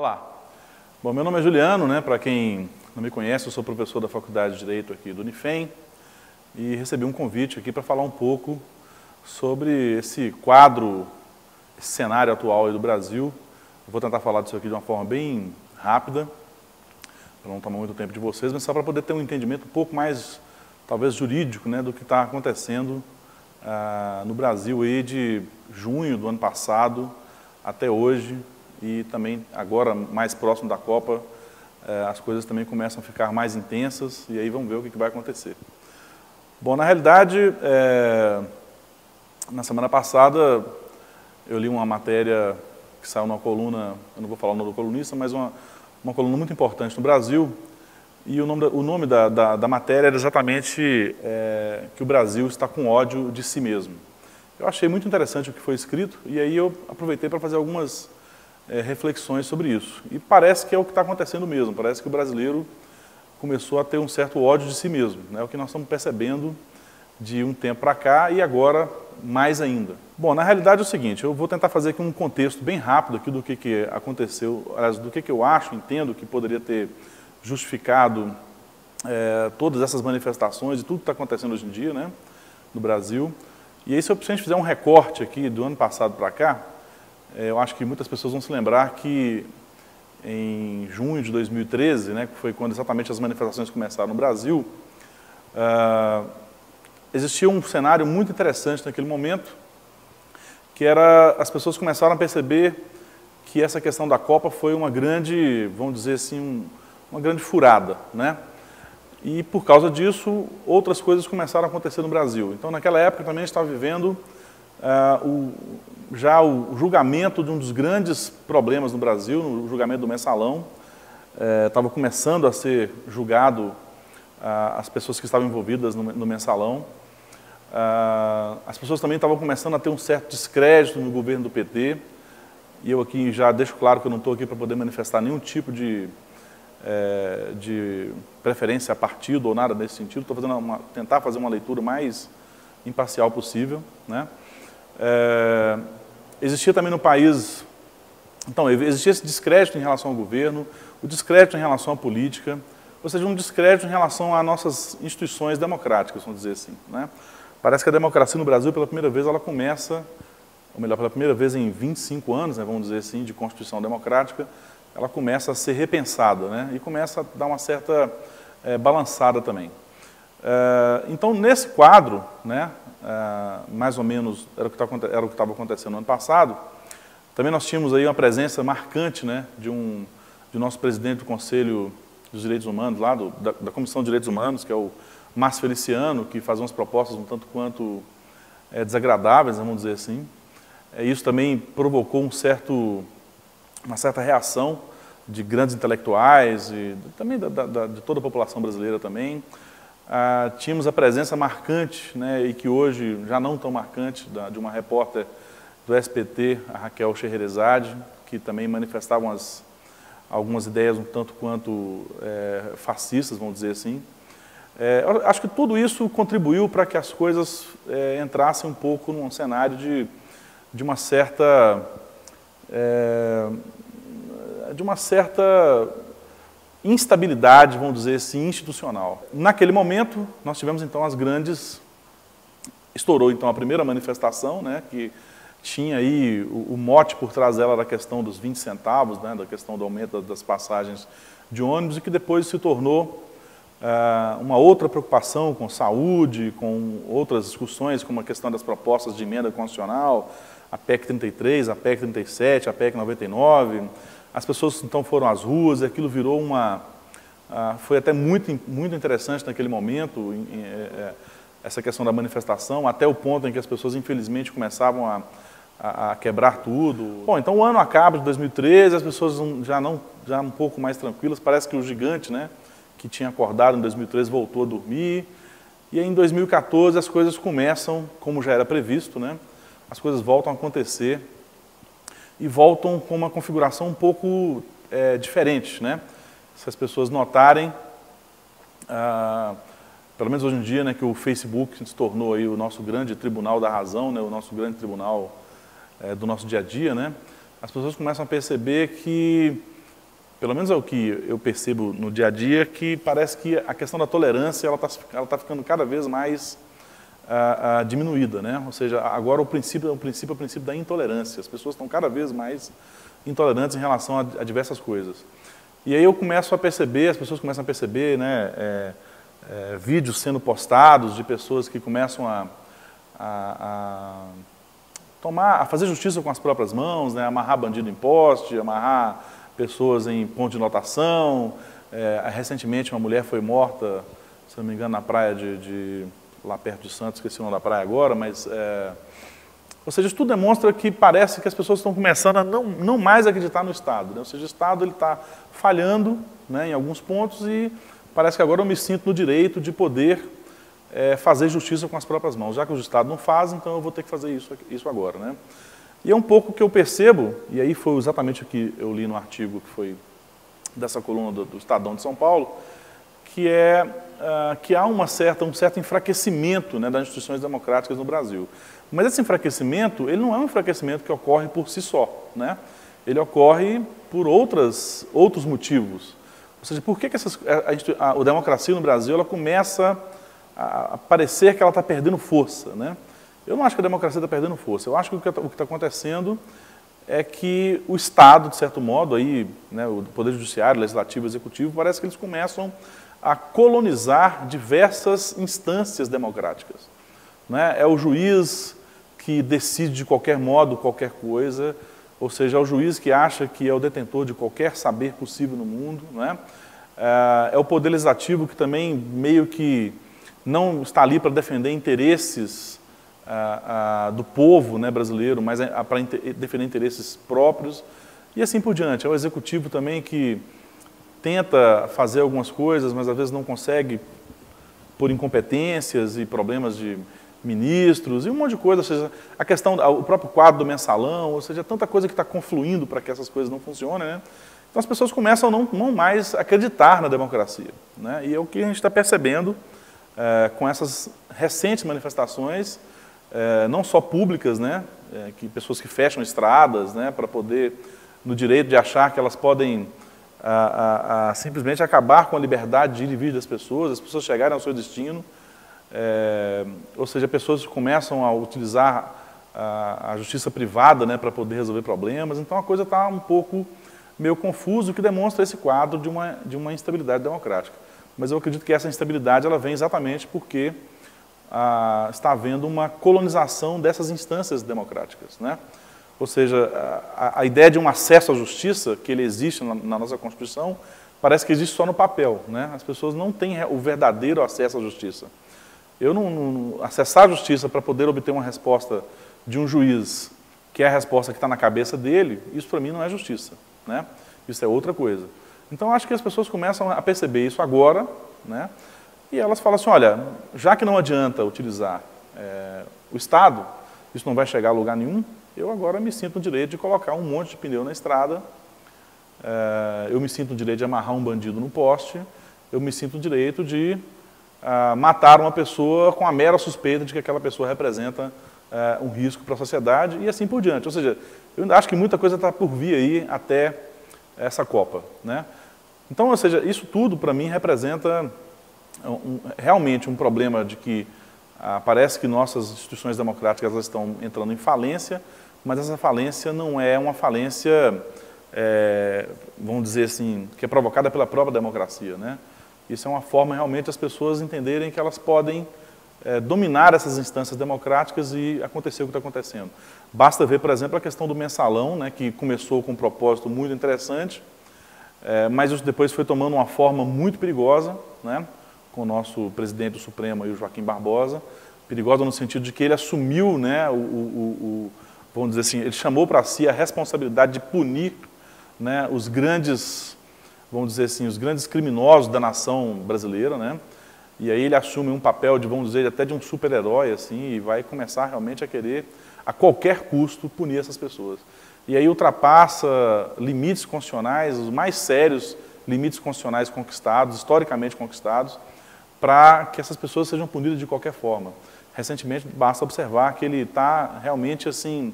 Olá, bom, meu nome é Juliano, né? Para quem não me conhece, eu sou professor da Faculdade de Direito aqui do Unifem e recebi um convite aqui para falar um pouco sobre esse quadro, esse cenário atual aí do Brasil. Eu vou tentar falar disso aqui de uma forma bem rápida, para não tomar muito tempo de vocês, mas só para poder ter um entendimento um pouco mais, talvez, jurídico, né, do que está acontecendo no Brasil aí de junho do ano passado até hoje. E também, agora, mais próximo da Copa, as coisas também começam a ficar mais intensas e aí vamos ver o que vai acontecer. Bom, na realidade, na semana passada, eu li uma matéria que saiu numa coluna, eu não vou falar o nome do colunista, mas uma coluna muito importante no Brasil, e o nome da matéria era exatamente que o Brasil está com ódio de si mesmo. Eu achei muito interessante o que foi escrito e aí eu aproveitei para fazer algumas reflexões sobre isso. E parece que é o que está acontecendo mesmo, parece que o brasileiro começou a ter um certo ódio de si mesmo, né? O que nós estamos percebendo de um tempo para cá e agora mais ainda. Bom, na realidade é o seguinte, eu vou tentar fazer aqui um contexto bem rápido aqui do que aconteceu, aliás, do que eu acho, entendo que poderia ter justificado todas essas manifestações e tudo que está acontecendo hoje em dia, né, no Brasil. E aí, se a gente fizer um recorte aqui do ano passado para cá, eu acho que muitas pessoas vão se lembrar que em junho de 2013, né, que foi quando exatamente as manifestações começaram no Brasil, existia um cenário muito interessante naquele momento, que era as pessoas começaram a perceber que essa questão da Copa foi uma grande, vamos dizer assim, uma grande furada, né? E por causa disso, outras coisas começaram a acontecer no Brasil. Então, naquela época também a gente estava vivendo já o julgamento de um dos grandes problemas no Brasil, no julgamento do Mensalão. Estava começando a ser julgado as pessoas que estavam envolvidas no Mensalão. As pessoas também estavam começando a ter um certo descrédito no governo do PT. E eu aqui já deixo claro que eu não estou aqui para poder manifestar nenhum tipo de preferência a partido ou nada nesse sentido. Estou tentar fazer uma leitura mais imparcial possível, né? Existia também no país, então, existia esse descrédito em relação ao governo, o descrédito em relação à política, ou seja, um descrédito em relação às nossas instituições democráticas, vamos dizer assim, né? Parece que a democracia no Brasil, pela primeira vez, ela começa, ou melhor, pela primeira vez em 25 anos, né, vamos dizer assim, de Constituição Democrática, ela começa a ser repensada, né? E começa a dar uma certa balançada também. Então, nesse quadro, né, mais ou menos era o que estava acontecendo no ano passado, também nós tínhamos aí uma presença marcante, né, de nosso presidente do Conselho dos Direitos Humanos, lá da Comissão de Direitos Humanos, que é o Márcio Feliciano, que faz umas propostas um tanto quanto desagradáveis, vamos dizer assim. Isso também provocou uma certa reação de grandes intelectuais e também de toda a população brasileira também. Tínhamos a presença marcante, né, e que hoje já não tão marcante, de uma repórter do SBT, a Raquel Scheherazade, que também manifestava algumas ideias um tanto quanto fascistas, vamos dizer assim. Eu acho que tudo isso contribuiu para que as coisas entrassem um pouco num cenário de uma certa instabilidade, vamos dizer assim, institucional. Naquele momento, nós tivemos então estourou então a primeira manifestação, né, que tinha aí o mote por trás dela da questão dos 20 centavos, né, da questão do aumento das passagens de ônibus, e que depois se tornou uma outra preocupação com saúde, com outras discussões, como a questão das propostas de emenda constitucional, a PEC 33, a PEC 37, a PEC 99. As pessoas então foram às ruas e aquilo virou foi até muito interessante naquele momento, essa questão da manifestação, até o ponto em que as pessoas infelizmente começavam a quebrar tudo. Bom, então o ano acaba de 2013, as pessoas já um pouco mais tranquilas, parece que o gigante, né, que tinha acordado em 2013 voltou a dormir, e aí em 2014 as coisas começam, como já era previsto, né, as coisas voltam a acontecer, e voltam com uma configuração um pouco diferente, né? Se as pessoas notarem, pelo menos hoje em dia, né, que o Facebook se tornou aí o nosso grande tribunal da razão, né, o nosso grande tribunal do nosso dia a dia, né? As pessoas começam a perceber que pelo menos é o que eu percebo no dia a dia, que parece que a questão da tolerância ela tá ficando cada vez mais diminuída, né? Ou seja, agora o princípio é o princípio da intolerância. As pessoas estão cada vez mais intolerantes em relação a diversas coisas. E aí eu começo a perceber, as pessoas começam a perceber, né, vídeos sendo postados de pessoas que começam a fazer justiça com as próprias mãos, né, amarrar bandido em poste, amarrar pessoas em ponto de lotação. Recentemente uma mulher foi morta, se não me engano, na praia lá perto de Santos, esqueci o nome da praia agora, mas... ou seja, isso tudo demonstra que parece que as pessoas estão começando a não mais acreditar no Estado, né? Ou seja, o Estado está falhando, né, em alguns pontos, e parece que agora eu me sinto no direito de poder fazer justiça com as próprias mãos. Já que o Estado não faz, então eu vou ter que fazer isso agora, né? E é um pouco o que eu percebo, e aí foi exatamente o que eu li no artigo que foi dessa coluna do Estadão de São Paulo, que há um certo enfraquecimento, né, das instituições democráticas no Brasil. Mas esse enfraquecimento, ele não é um enfraquecimento que ocorre por si só, né? Ele ocorre por outros motivos. Ou seja, por que a democracia no Brasil ela começa a parecer que ela está perdendo força, né? Eu não acho que a democracia está perdendo força. Eu acho que o que está acontecendo é que o Estado, de certo modo, aí, né, o Poder Judiciário, Legislativo, Executivo, parece que eles começam a colonizar diversas instâncias democráticas, né? É o juiz que decide de qualquer modo qualquer coisa, ou seja, é o juiz que acha que é o detentor de qualquer saber possível no mundo, né? É o Poder Legislativo que também meio que não está ali para defender interesses do povo, né, brasileiro, mas para defender interesses próprios, e assim por diante. É o Executivo também que tenta fazer algumas coisas, mas às vezes não consegue por incompetências e problemas de ministros e um monte de coisa, ou seja, a questão, o próprio quadro do mensalão, ou seja, tanta coisa que está confluindo para que essas coisas não funcionem, né? Então as pessoas começam a não mais acreditar na democracia, né? E é o que a gente está percebendo com essas recentes manifestações, não só públicas, né? Que pessoas que fecham estradas, né, para poder, no direito de achar que elas podem simplesmente acabar com a liberdade de ir e vir das pessoas, as pessoas chegarem ao seu destino, ou seja, pessoas começam a utilizar a justiça privada, né, para poder resolver problemas. Então a coisa está um pouco meio confusa, o que demonstra esse quadro de uma instabilidade democrática. Mas eu acredito que essa instabilidade ela vem exatamente porque está havendo uma colonização dessas instâncias democráticas, né? Ou seja, a ideia de um acesso à justiça, que ele existe na nossa Constituição, parece que existe só no papel, né? As pessoas não têm o verdadeiro acesso à justiça. Eu não acessar a justiça para poder obter uma resposta de um juiz, que é a resposta que está na cabeça dele, isso para mim não é justiça, né? Isso é outra coisa. Então acho que as pessoas começam a perceber isso agora, né? E elas falam assim, olha, já que não adianta utilizar o Estado, isso não vai chegar a lugar nenhum, eu agora me sinto no direito de colocar um monte de pneu na estrada, eu me sinto no direito de amarrar um bandido no poste, eu me sinto no direito de matar uma pessoa com a mera suspeita de que aquela pessoa representa um risco para a sociedade e assim por diante. Ou seja, eu ainda acho que muita coisa está por vir aí até essa Copa, né? Então, ou seja, isso tudo para mim representa realmente um problema de que parece que nossas instituições democráticas elas estão entrando em falência, mas essa falência não é uma falência, vamos dizer assim, que é provocada pela própria democracia, né? Isso é uma forma realmente das pessoas entenderem que elas podem dominar essas instâncias democráticas e acontecer o que está acontecendo. Basta ver, por exemplo, a questão do mensalão, né, que começou com um propósito muito interessante, mas isso depois foi tomando uma forma muito perigosa, né, com o nosso presidente do Supremo, o Joaquim Barbosa, perigosa no sentido de que ele assumiu, né, vamos dizer assim, ele chamou para si a responsabilidade de punir, né, os grandes, vamos dizer assim, os grandes criminosos da nação brasileira, né? E aí ele assume um papel de, vamos dizer, até de um super-herói, assim, e vai começar realmente a querer, a qualquer custo, punir essas pessoas. E aí ultrapassa limites constitucionais, os mais sérios limites constitucionais conquistados, historicamente conquistados, para que essas pessoas sejam punidas de qualquer forma. Recentemente, basta observar que ele está realmente, assim,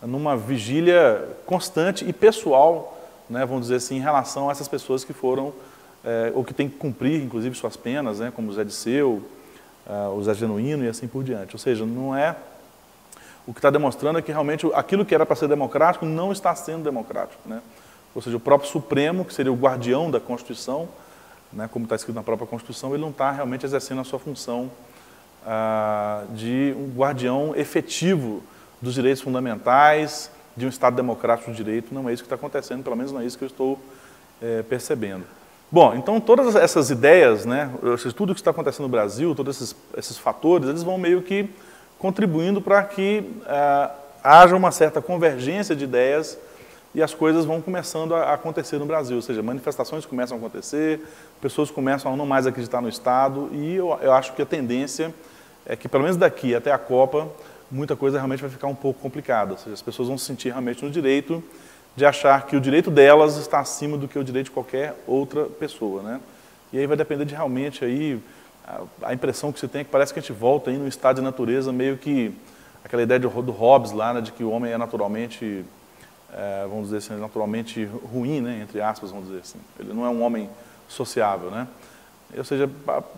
numa vigília constante e pessoal né, vamos dizer assim, em relação a essas pessoas que foram, ou que têm que cumprir, inclusive, suas penas, né, como o Zé Disseu, o Zé Genuíno e assim por diante. Ou seja, não é... O que está demonstrando é que realmente aquilo que era para ser democrático não está sendo democrático, né? Ou seja, o próprio Supremo, que seria o guardião da Constituição, né, como está escrito na própria Constituição, ele não está realmente exercendo a sua função de um guardião efetivo dos direitos fundamentais, de um Estado democrático de direito. Não é isso que está acontecendo, pelo menos não é isso que eu estou percebendo. Bom, então todas essas ideias, né, tudo o que está acontecendo no Brasil, todos esses fatores, eles vão meio que contribuindo para que haja uma certa convergência de ideias e as coisas vão começando a acontecer no Brasil, ou seja, manifestações começam a acontecer, pessoas começam a não mais acreditar no Estado e eu acho que a tendência é que, pelo menos daqui até a Copa, muita coisa realmente vai ficar um pouco complicada, ou seja, as pessoas vão se sentir realmente no direito de achar que o direito delas está acima do que o direito de qualquer outra pessoa, né? E aí vai depender de realmente aí... A impressão que se tem é que parece que a gente volta aí no estado de natureza, meio que aquela ideia do Hobbes lá, né, de que o homem é naturalmente, vamos dizer assim, naturalmente ruim, né, entre aspas, vamos dizer assim. Ele não é um homem sociável, né? Ou seja,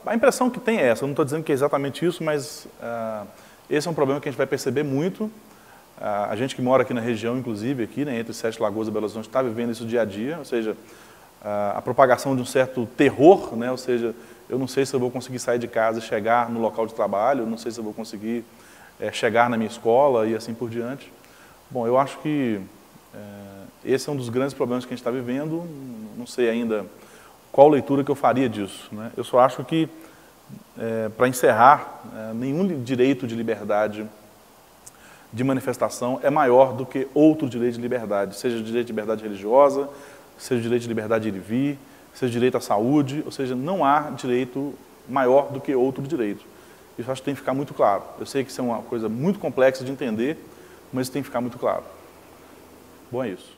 a impressão que tem é essa. Eu não estou dizendo que é exatamente isso, mas esse é um problema que a gente vai perceber muito. A gente que mora aqui na região, inclusive, aqui, né, entre Sete Lagoas e Belo Horizonte, está vivendo isso dia a dia, ou seja, a propagação de um certo terror, né, ou seja, eu não sei se eu vou conseguir sair de casa e chegar no local de trabalho, eu não sei se eu vou conseguir chegar na minha escola e assim por diante. Bom, eu acho que esse é um dos grandes problemas que a gente está vivendo, não sei ainda qual leitura que eu faria disso, né? Eu só acho que, para encerrar, nenhum direito de liberdade de manifestação é maior do que outro direito de liberdade, seja o direito de liberdade religiosa, seja o direito de liberdade de ir e vir, seja direito à saúde, ou seja, não há direito maior do que outro direito. Isso acho que tem que ficar muito claro. Eu sei que isso é uma coisa muito complexa de entender, mas tem que ficar muito claro. Bom, é isso.